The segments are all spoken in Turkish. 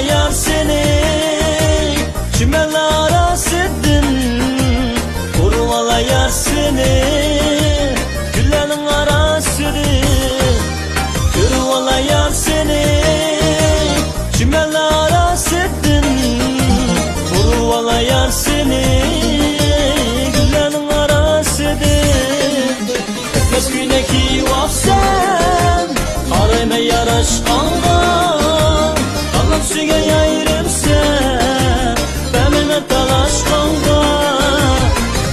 Yar seni çimenlara sildin, kurvala yar seni güllerin arasıdır. Kurvala yar seni çimenlara sildin, kurvala yar seni güllerin arasıdır. Etmez gündeki vafsen arayma yar aşkına, Süge yayrım sen benimle dalaşkanğa.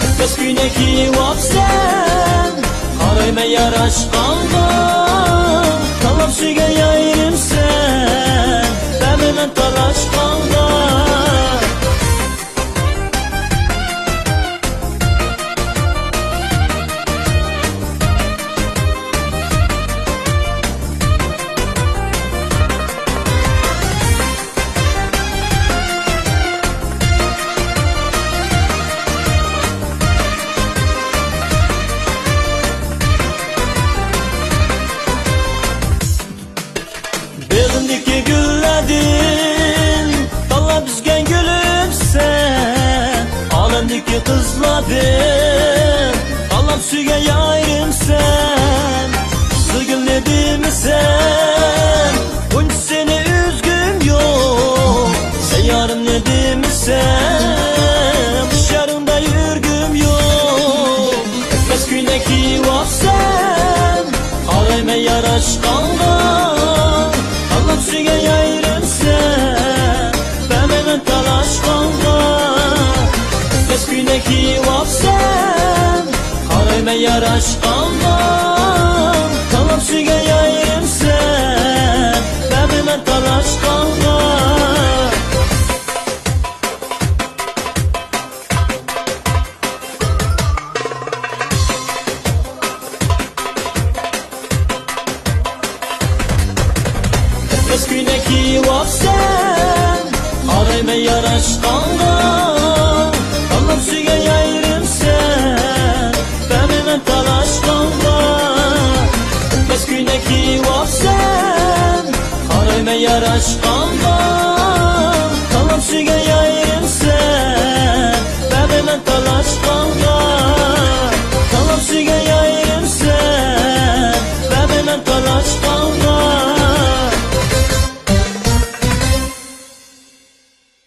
Etmez gündeki vap sen arayma yar aşkınğa. Tamam süge yayrım sen benimle dalaşkanğa. Belindeki gülledin, dalla bizgen gülüm sen. Alemdeki kızladın, Allah'ım süge yayrım sen. Kızlı gül ne mi sen, bunca seni üzgün yok. Sen yarım ne mi sen, dışarında yürgüm yok. Etmez gündeki vaf sen arayma yar aşkınğa. Süge yayrım sen benimle dalaşkanğa. Etmez gündeki vaf sen arayma yar aşkınğa. Tamam süge yayrım sen benimle dalaşkanğa. Etmez gündeki vaf sen arayma yar aşkınğa. Tamam süge yayrım sen benimle dalaşkanğa. Etmez gündeki vaf sen arayma yar aşkınğa.